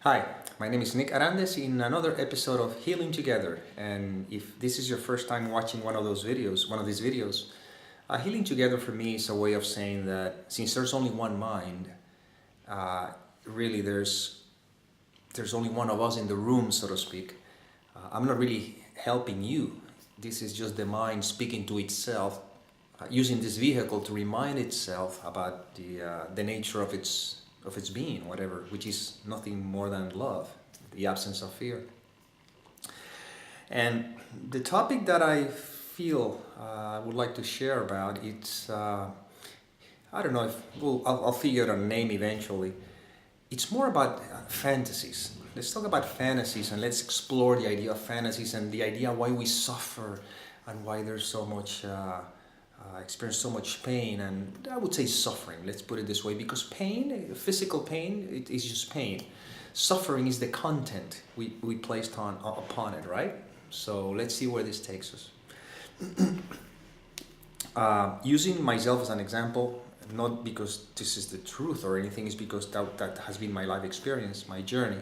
Hi, my name is Nick Arandes in another episode of Healing Together. And if this is your first time watching one of these videos, Healing Together for me is a way of saying that since there's only one mind, uh, really there's only one of us in the room, so to speak. I'm not really helping you. This is just the mind speaking to itself, using this vehicle to remind itself about the nature of its being, whatever, which is nothing more than love, the absence of fear. And the topic that I feel I would like to share about, it's I don't know if I'll figure out a name eventually. It's more about fantasies. Let's talk about fantasies and let's explore the idea of fantasies and the idea why we suffer and why there's so much experience so much pain, and I would say suffering, let's put it this way, because pain, physical pain, it is just pain. Suffering is the content we placed upon it, right? So let's see where this takes us. Using myself as an example, not because this is the truth or anything, is because that has been my life experience, my journey.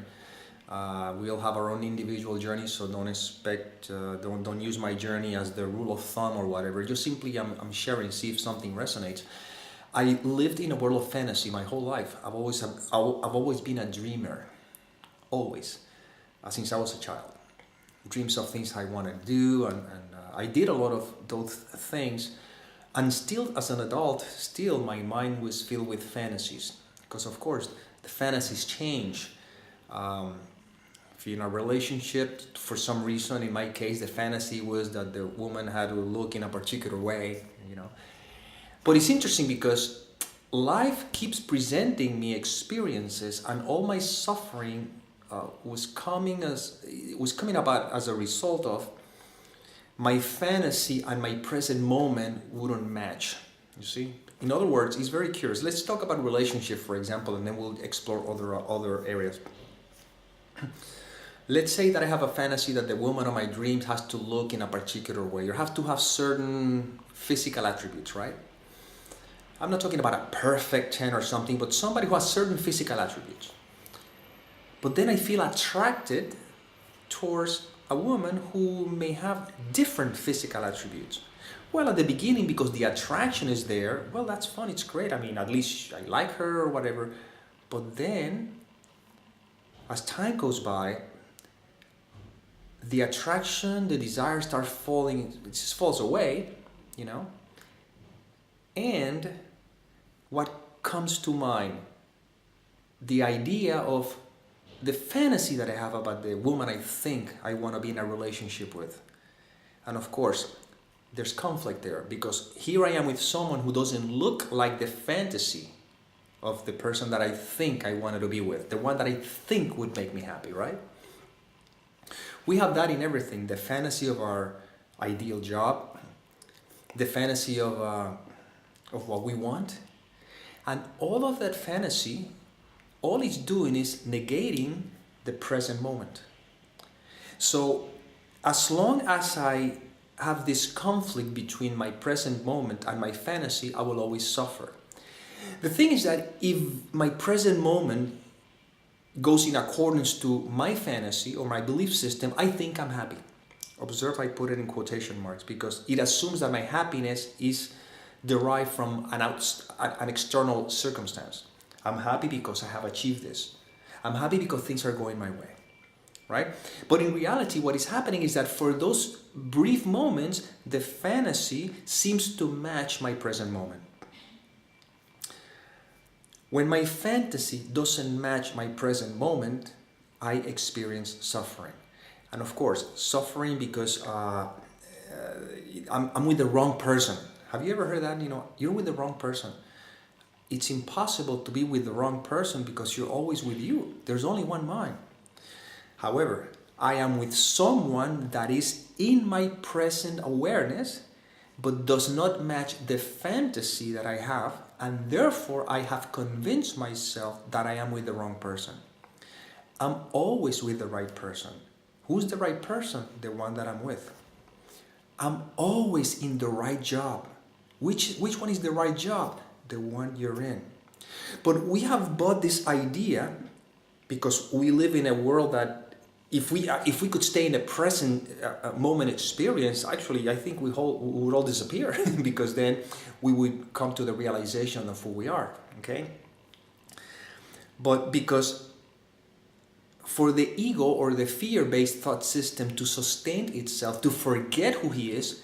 We all have our own individual journey, so don't use my journey as the rule of thumb or whatever. Just simply I'm sharing, see if something resonates. I lived in a world of fantasy my whole life. I've always been a dreamer, always, since I was a child. Dreams of things I want to do, and I did a lot of those things. And still, as an adult, still my mind was filled with fantasies, because of course the fantasies change. If you're in a relationship, for some reason, in my case, the fantasy was that the woman had to look in a particular way, you know. But it's interesting because life keeps presenting me experiences, and all my suffering was coming about as a result of my fantasy and my present moment wouldn't match. You see? In other words, it's very curious. Let's talk about relationship, for example, and then we'll explore other areas. Let's say that I have a fantasy that the woman of my dreams has to look in a particular way or have to have certain physical attributes, right? I'm not talking about a perfect 10 or something, but somebody who has certain physical attributes. But then I feel attracted towards a woman who may have different physical attributes. Well, at the beginning, because the attraction is there, well, that's fun, it's great. I mean, at least I like her or whatever. But then, as time goes by, the attraction, the desire starts falling, it just falls away, you know. And what comes to mind? The idea of the fantasy that I have about the woman I think I want to be in a relationship with. And of course, there's conflict there, because here I am with someone who doesn't look like the fantasy of the person that I think I wanted to be with, the one that I think would make me happy, right? We have that in everything, the fantasy of our ideal job, the fantasy of what we want, and all of that fantasy, all it's doing is negating the present moment. So as long as I have this conflict between my present moment and my fantasy, I will always suffer. The thing is that if my present moment goes in accordance to my fantasy or my belief system, I think I'm happy. Observe, I put it in quotation marks because it assumes that my happiness is derived from an external circumstance. I'm happy because I have achieved this. I'm happy because things are going my way, right? But in reality, what is happening is that for those brief moments, the fantasy seems to match my present moment. When my fantasy doesn't match my present moment, I experience suffering. And of course, suffering because I'm with the wrong person. Have you ever heard that? You know, you're with the wrong person. It's impossible to be with the wrong person because you're always with you. There's only one mind. However, I am with someone that is in my present awareness, but does not match the fantasy that I have, and therefore I have convinced myself that I am with the wrong person. I'm always with the right person. Who's the right person? The one that I'm with. I'm always in the right job. Which one is the right job? The one you're in. But we have bought this idea because we live in a world that if we could stay in the present moment experience, actually I think we would all disappear because then we would come to the realization of who we are. Okay, but because for the ego or the fear-based thought system to sustain itself, to forget who he is,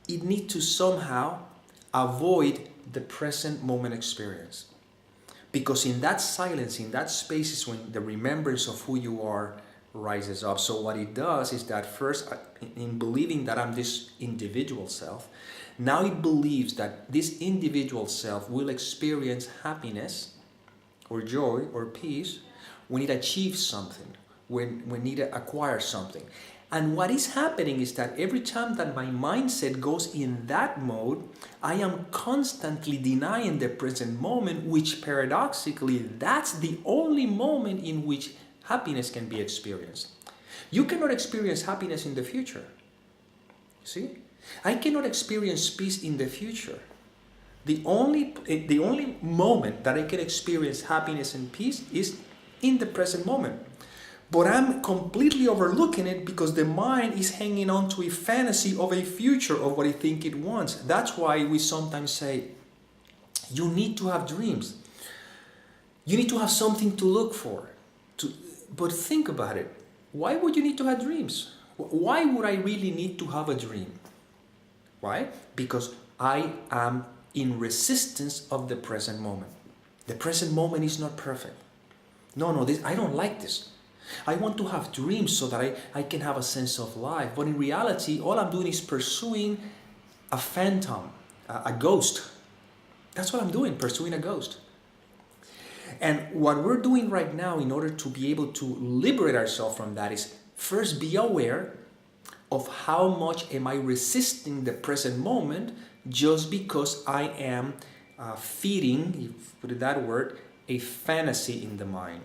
it needs to somehow avoid the present moment experience. Because in that silence, in that space is when the remembrance of who you are rises up. So what it does is that first, in believing that I'm this individual self, now it believes that this individual self will experience happiness or joy or peace when it achieves something, when it acquires something. And what is happening is that every time that my mindset goes in that mode, I am constantly denying the present moment, which paradoxically, that's the only moment in which happiness can be experienced. You cannot experience happiness in the future. See? I cannot experience peace in the future. The only moment that I can experience happiness and peace is in the present moment. But I'm completely overlooking it because the mind is hanging on to a fantasy of a future of what I think it wants. That's why we sometimes say, you need to have dreams. You need to have something to look for. But think about it. Why would you need to have dreams? Why would I really need to have a dream? Why? Because I am in resistance of the present moment. The present moment is not perfect. No, I don't like this. I want to have dreams so that I can have a sense of life. But in reality, all I'm doing is pursuing a phantom, a ghost. That's what I'm doing, pursuing a ghost. And what we're doing right now in order to be able to liberate ourselves from that is first be aware of how much am I resisting the present moment just because I am feeding, if you put it that word, a fantasy in the mind.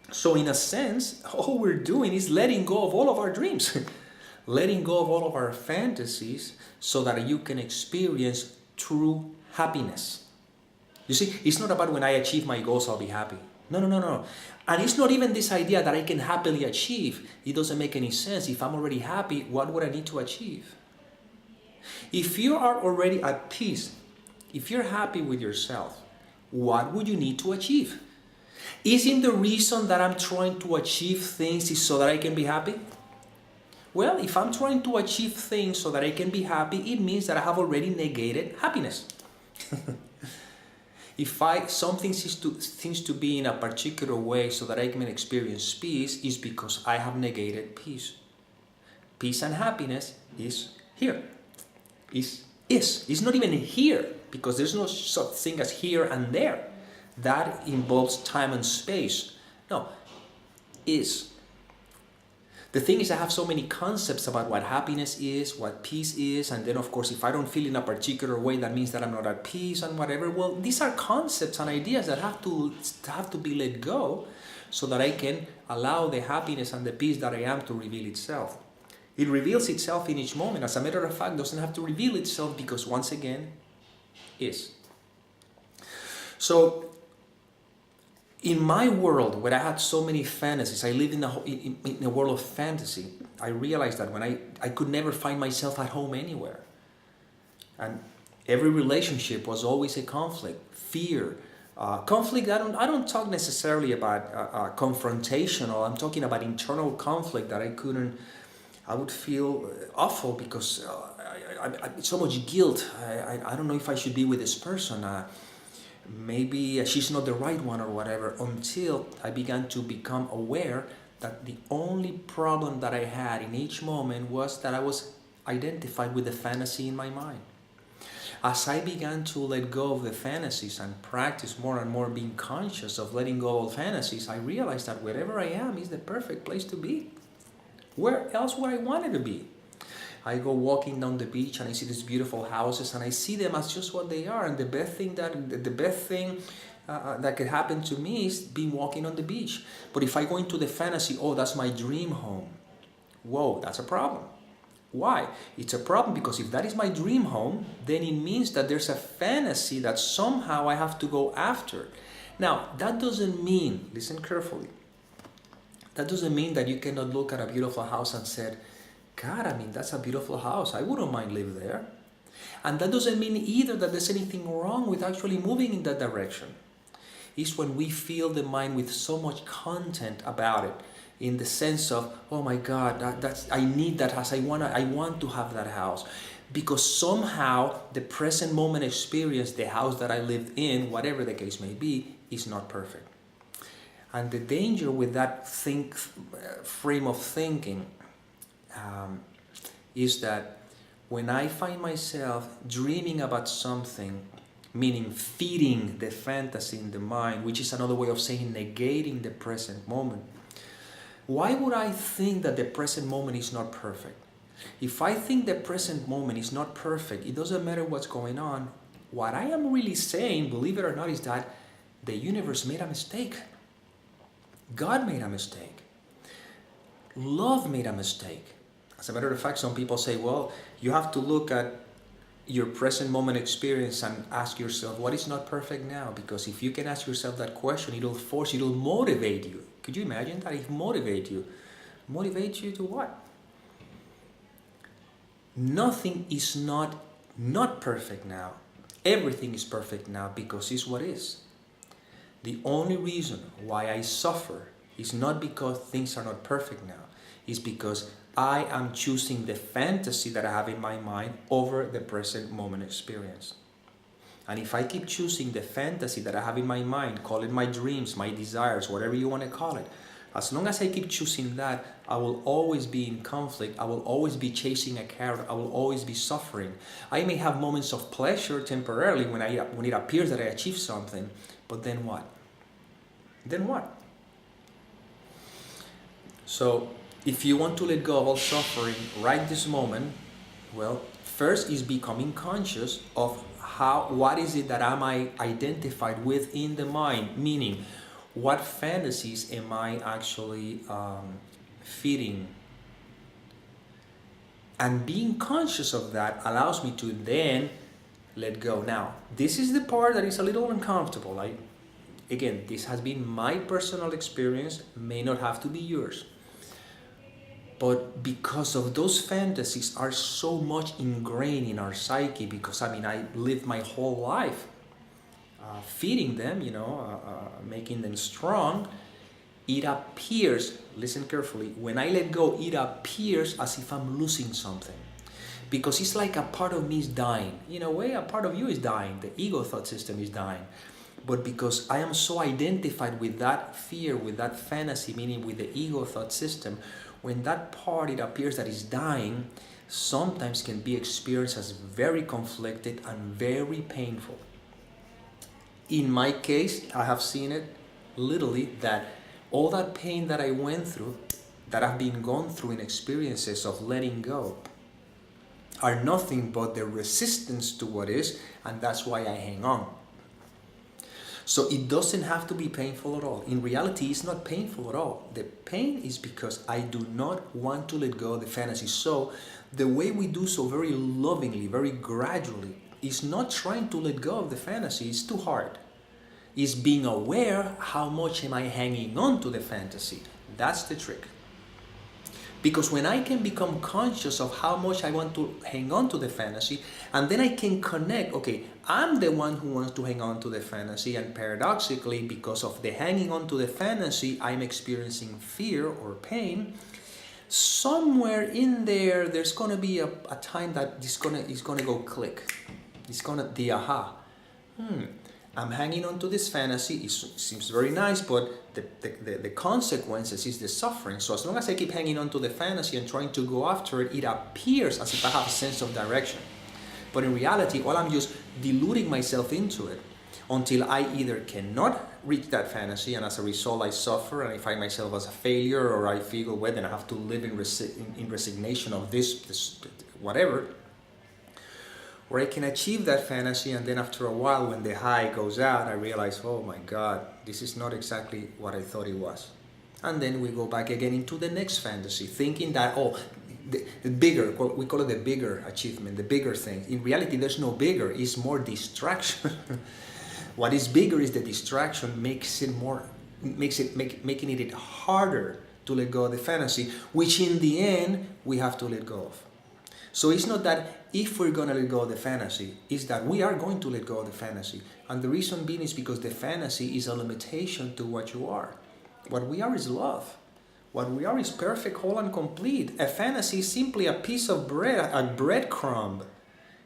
So in a sense, all we're doing is letting go of all of our dreams, letting go of all of our fantasies so that you can experience true happiness. You see, it's not about when I achieve my goals, I'll be happy. No. And it's not even this idea that I can happily achieve. It doesn't make any sense. If I'm already happy, what would I need to achieve? If you are already at peace, if you're happy with yourself, what would you need to achieve? Isn't the reason that I'm trying to achieve things is so that I can be happy? Well, if I'm trying to achieve things so that I can be happy, it means that I have already negated happiness. If something seems to be in a particular way so that I can experience peace, is because I have negated peace. Peace and happiness is here. It's not even here because there's no such thing as here and there. That involves time and space. No, is. The thing is I have so many concepts about what happiness is, what peace is, and then of course if I don't feel in a particular way, that means that I'm not at peace and whatever. Well, these are concepts and ideas that have to be let go so that I can allow the happiness and the peace that I am to reveal itself. It reveals itself in each moment. As a matter of fact, doesn't have to reveal itself because once again, is. So, in my world, where I had so many fantasies, I lived in a world of fantasy. I realized that when I could never find myself at home anywhere. And every relationship was always a conflict, fear. Conflict, I don't talk necessarily about confrontational. I'm talking about internal conflict that I would feel awful because so much guilt. I don't know if I should be with this person. Maybe she's not the right one or whatever, until I began to become aware that the only problem that I had in each moment was that I was identified with the fantasy in my mind. As I began to let go of the fantasies and practice more and more being conscious of letting go of fantasies, I realized that wherever I am is the perfect place to be. Where else would I want it to be? I go walking down the beach and I see these beautiful houses and I see them as just what they are. And the best thing that could happen to me is being walking on the beach. But if I go into the fantasy, oh, that's my dream home. Whoa, that's a problem. Why? It's a problem because if that is my dream home, then it means that there's a fantasy that somehow I have to go after. Now, that doesn't mean, listen carefully, that doesn't mean that you cannot look at a beautiful house and say, God, I mean, that's a beautiful house. I wouldn't mind live there. And that doesn't mean either that there's anything wrong with actually moving in that direction. It's when we fill the mind with so much content about it, in the sense of, oh my God, I need that house. I want to have that house. Because somehow the present moment experience, the house that I live in, whatever the case may be, is not perfect. And the danger with that frame of thinking is that when I find myself dreaming about something, meaning feeding the fantasy in the mind, which is another way of saying negating the present moment, why would I think that the present moment is not perfect? If I think the present moment is not perfect, it doesn't matter what's going on. What I am really saying, believe it or not, is that the universe made a mistake. God made a mistake. Love made a mistake. As a matter of fact, some people say, well, you have to look at your present moment experience and ask yourself, what is not perfect now? Because if you can ask yourself that question, it'll motivate you. Could you imagine that? It motivate you. Motivate you to what? Nothing is not perfect now. Everything is perfect now because it's what is. The only reason why I suffer is not because things are not perfect now. It's because I am choosing the fantasy that I have in my mind over the present moment experience. And if I keep choosing the fantasy that I have in my mind, call it my dreams, my desires, whatever you want to call it, as long as I keep choosing that, I will always be in conflict. I will always be chasing a carrot. I will always be suffering. I may have moments of pleasure temporarily when it appears that I achieved something, but then what? Then what? So, if you want to let go of all suffering right this moment, well, first is becoming conscious of what is it that am I identified with in the mind, meaning what fantasies am I actually feeding? And being conscious of that allows me to then let go. Now, this is the part that is a little uncomfortable. Again, this has been my personal experience, may not have to be yours. But because of those fantasies are so much ingrained in our psyche, because I lived my whole life feeding them, making them strong, it appears, listen carefully, when I let go, it appears as if I'm losing something. Because it's like a part of me is dying. In a way, a part of you is dying. The ego thought system is dying. But because I am so identified with that fear, with that fantasy, meaning with the ego thought system, when that part, it appears that is dying, sometimes can be experienced as very conflicted and very painful. In my case, I have seen it literally that all that pain that I went through, that I've been gone through in experiences of letting go, are nothing but the resistance to what is, and that's why I hang on. So it doesn't have to be painful at all. In reality, it's not painful at all. The pain is because I do not want to let go of the fantasy. So the way we do so very lovingly, very gradually, is not trying to let go of the fantasy. It's too hard. It's being aware how much am I hanging on to the fantasy. That's the trick. Because when I can become conscious of how much I want to hang on to the fantasy, and then I can connect, okay, I'm the one who wants to hang on to the fantasy, and paradoxically, because of the hanging on to the fantasy, I'm experiencing fear or pain. Somewhere in there, there's going to be a time that it's going to go click. It's going to, the aha. I'm hanging on to this fantasy. It seems very nice, but the consequences is the suffering. So as long as I keep hanging on to the fantasy and trying to go after it, it appears as if I have a sense of direction. But in reality, all I'm just deluding myself into it until I either cannot reach that fantasy, and as a result I suffer and I find myself as a failure, or I feel, well, then I have to live in resignation of this whatever. Or I can achieve that fantasy, and then after a while, when the high goes out, I realize, oh my God, this is not exactly what I thought it was. And then we go back again into the next fantasy, thinking that, the bigger, we call it the bigger achievement, the bigger thing. In reality, there's no bigger, it's more distraction. What is bigger is the distraction making it harder to let go of the fantasy, which in the end we have to let go of. So it's not that if we're going to let go of the fantasy, it's that we are going to let go of the fantasy. And the reason being is because the fantasy is a limitation to what you are. What we are is love. What we are is perfect, whole, and complete. A fantasy is simply a piece of bread, a breadcrumb,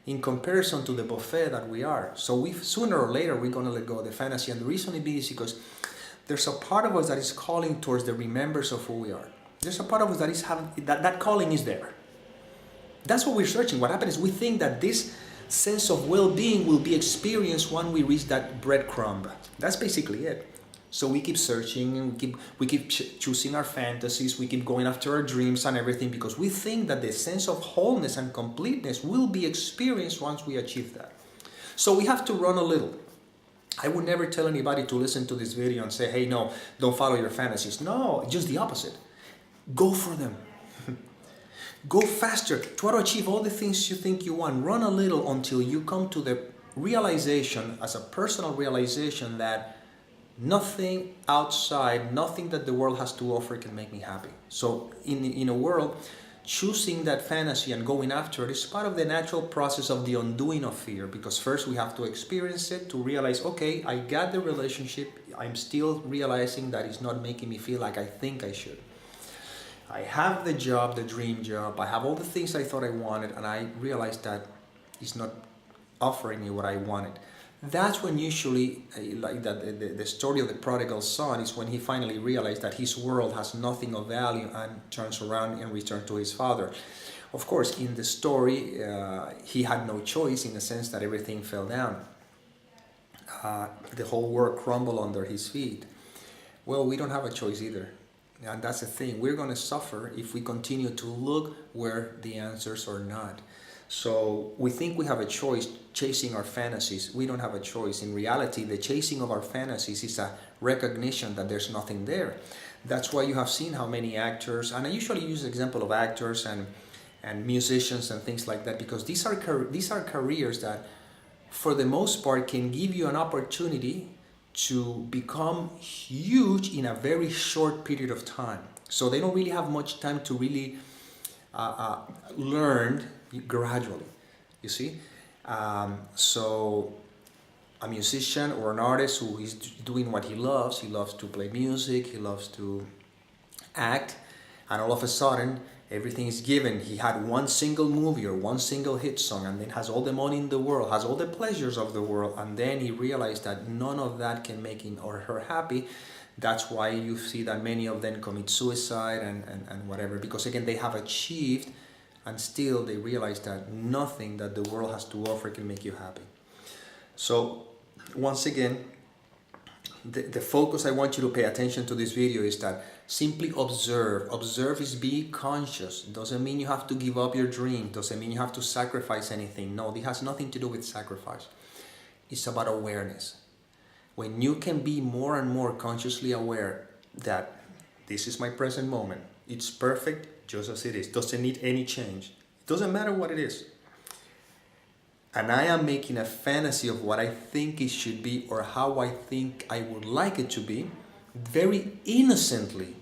in comparison to the buffet that we are. So sooner or later we're going to let go of the fantasy. And the reason it is because there's a part of us that is calling towards the remembrance of who we are. There's a part of us that is having that calling is there. That's what we're searching. What happens is we think that this sense of well-being will be experienced when we reach that breadcrumb. That's basically it. So we keep searching, and we keep choosing our fantasies, we keep going after our dreams and everything, because we think that the sense of wholeness and completeness will be experienced once we achieve that. So we have to run a little. I would never tell anybody to listen to this video and say, hey, no, don't follow your fantasies. No, just the opposite. Go for them. Go faster. Try to achieve all the things you think you want. Run a little until you come to the realization, as a personal realization, that nothing outside, nothing that the world has to offer can make me happy. So in a world, choosing that fantasy and going after it is part of the natural process of the undoing of fear, because first we have to experience it to realize, okay, I got the relationship, I'm still realizing that it's not making me feel like I think I should. I have the job, the dream job, I have all the things I thought I wanted, and I realized that it's not offering me what I wanted. That's when usually, like that, the story of the prodigal son is when he finally realized that his world has nothing of value and turns around and returns to his father. Of course, in the story, he had no choice in the sense that everything fell down. The whole world crumbled under his feet. Well, we don't have a choice either. And that's the thing. We're going to suffer if we continue to look where the answers are not. So we think we have a choice chasing our fantasies. We don't have a choice. In reality, the chasing of our fantasies is a recognition that there's nothing there. That's why you have seen how many actors, and I usually use the example of actors and musicians and things like that, because these are careers that, for the most part, can give you an opportunity to become huge in a very short period of time. So they don't really have much time to really learn gradually, you see. So a musician or an artist who is doing what he loves to play music, he loves to act, and all of a sudden everything is given. He had one single movie or one single hit song, and then has all the money in the world, has all the pleasures of the world, and then he realized that none of that can make him or her happy. That's why you see that many of them commit suicide and whatever, because again, they have achieved and still they realize that nothing that the world has to offer can make you happy. So once again, the focus I want you to pay attention to this video is that simply observe. Observe is be conscious. Doesn't mean you have to give up your dream. Doesn't mean you have to sacrifice anything. No, this has nothing to do with sacrifice. It's about awareness. When you can be more and more consciously aware that this is my present moment, it's perfect just as it is, doesn't need any change. It doesn't matter what it is. And I am making a fantasy of what I think it should be or how I think I would like it to be. Very innocently,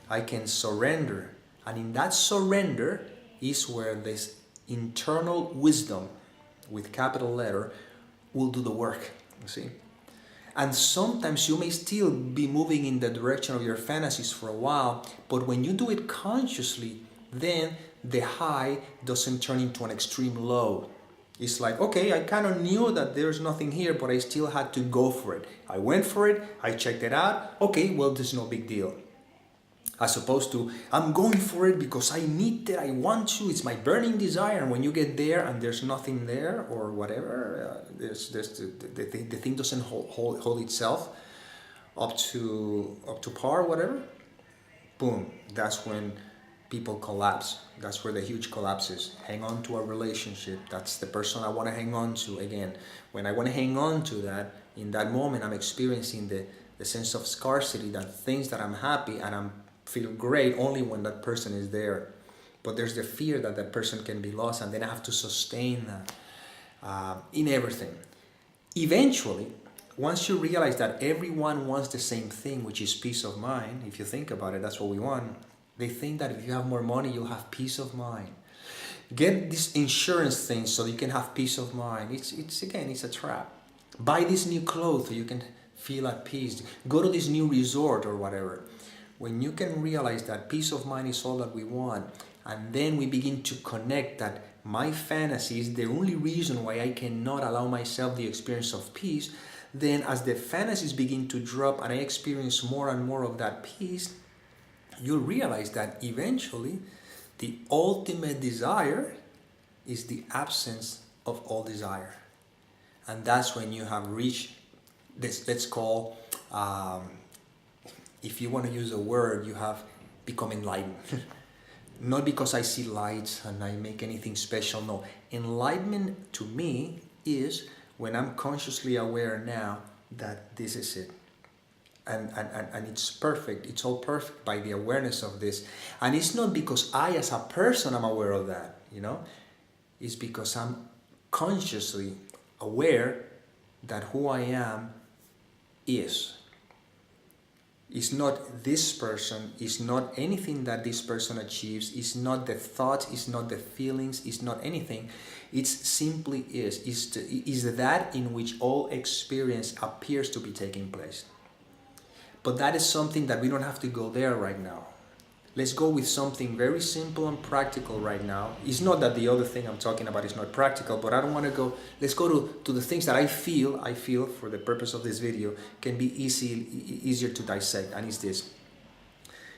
I can surrender. And in that surrender is where this internal wisdom, with capital letter, will do the work, you see. And sometimes you may still be moving in the direction of your fantasies for a while, but when you do it consciously, then the high doesn't turn into an extreme low. It's like, okay, I kind of knew that there's nothing here, but I still had to go for it. I went for it, I checked it out, okay, well, there's no big deal. As opposed to, I'm going for it because I need it, I want to, it's my burning desire. And when you get there and there's nothing there or whatever, the thing doesn't hold itself up to par, whatever, boom, that's when people collapse. That's where the huge collapse is. Hang on to a relationship. That's the person I want to hang on to. Again, when I want to hang on to that, in that moment, I'm experiencing the sense of scarcity, that things that I'm happy and I'm feel great only when that person is there. But there's the fear that that person can be lost, and then I have to sustain that in everything. Eventually, once you realize that everyone wants the same thing, which is peace of mind, if you think about it, that's what we want. They think that if you have more money, you'll have peace of mind. Get this insurance thing so you can have peace of mind. It's a trap. Buy this new clothes so you can feel at peace. Go to this new resort or whatever. When you can realize that peace of mind is all that we want, and then we begin to connect that my fantasy is the only reason why I cannot allow myself the experience of peace, then as the fantasies begin to drop and I experience more and more of that peace, you'll realize that eventually the ultimate desire is the absence of all desire. And that's when you have reached this, let's call, if you want to use a word, you have become enlightened. Not because I see lights and I make anything special, no. Enlightenment to me is when I'm consciously aware now that this is it. And it's perfect, it's all perfect by the awareness of this. And it's not because I as a person am aware of that, it's because I'm consciously aware that who I am is. It's not this person, it's not anything that this person achieves, it's not the thoughts, it's not the feelings, it's not anything. It simply is. Is that in which all experience appears to be taking place. But that is something that we don't have to go there right now. Let's go with something very simple and practical right now. It's not that the other thing I'm talking about is not practical, but I don't want to go. Let's go to the things that I feel for the purpose of this video can be easier to dissect. And it's this.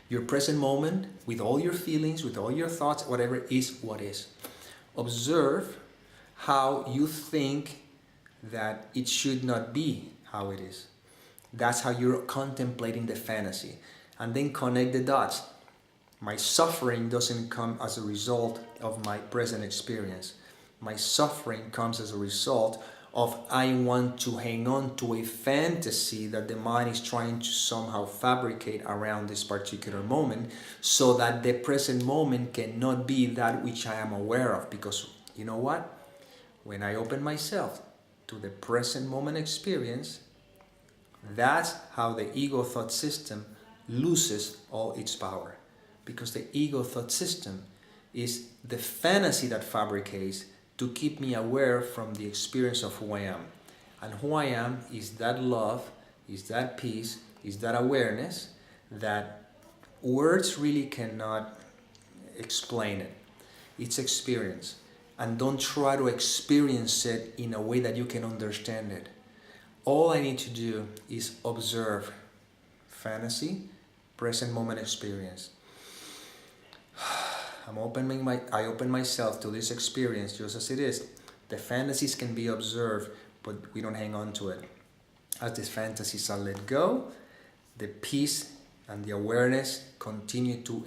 Your present moment with all your feelings, with all your thoughts, whatever is what is. Observe how you think that it should not be how it is. That's how you're contemplating the fantasy. And then connect the dots. My suffering doesn't come as a result of my present experience. My suffering comes as a result of I want to hang on to a fantasy that the mind is trying to somehow fabricate around this particular moment so that the present moment cannot be that which I am aware of. Because you know what? When I open myself to the present moment experience, that's how the ego thought system loses all its power. Because the ego thought system is the fantasy that fabricates to keep me aware from the experience of who I am. And who I am is that love, is that peace, is that awareness that words really cannot explain it. It's experience. And don't try to experience it in a way that you can understand it. All I need to do is observe fantasy, present moment experience. I open myself to this experience just as it is. The fantasies can be observed, but we don't hang on to it. As these fantasies are let go, the peace and the awareness continue to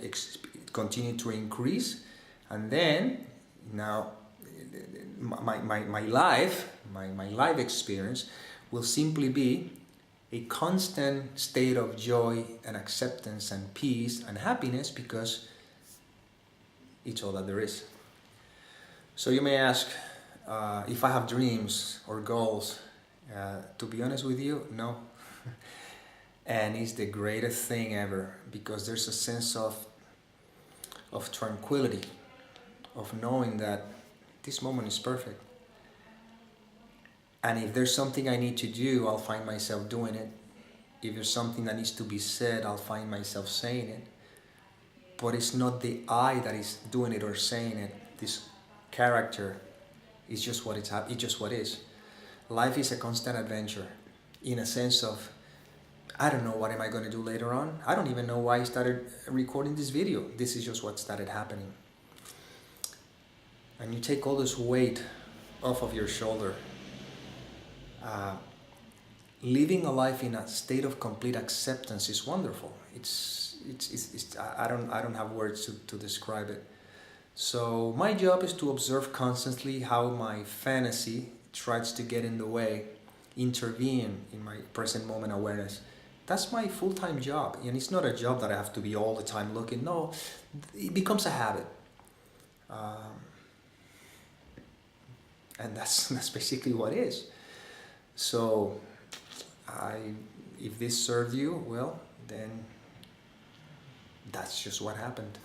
increase, and then now my life experience will simply be a constant state of joy and acceptance and peace and happiness because it's all that there is. So you may ask if I have dreams or goals. To be honest with you, no. And it's the greatest thing ever because there's a sense of tranquility, of knowing that this moment is perfect. And if there's something I need to do, I'll find myself doing it. If there's something that needs to be said, I'll find myself saying it. But it's not the I that is doing it or saying it. This character is just what it's just what is. Life is a constant adventure in a sense of, I don't know what am I going to do later on. I don't even know why I started recording this video. This is just what started happening. And you take all this weight off of your shoulder. Living a life in a state of complete acceptance is wonderful. I don't have words to describe it. So my job is to observe constantly how my fantasy tries to get in the way, intervene in my present moment awareness. That's my full-time job, and it's not a job that I have to be all the time looking. No, it becomes a habit, and that's basically what it is. So I, if this served you, well, then that's just what happened.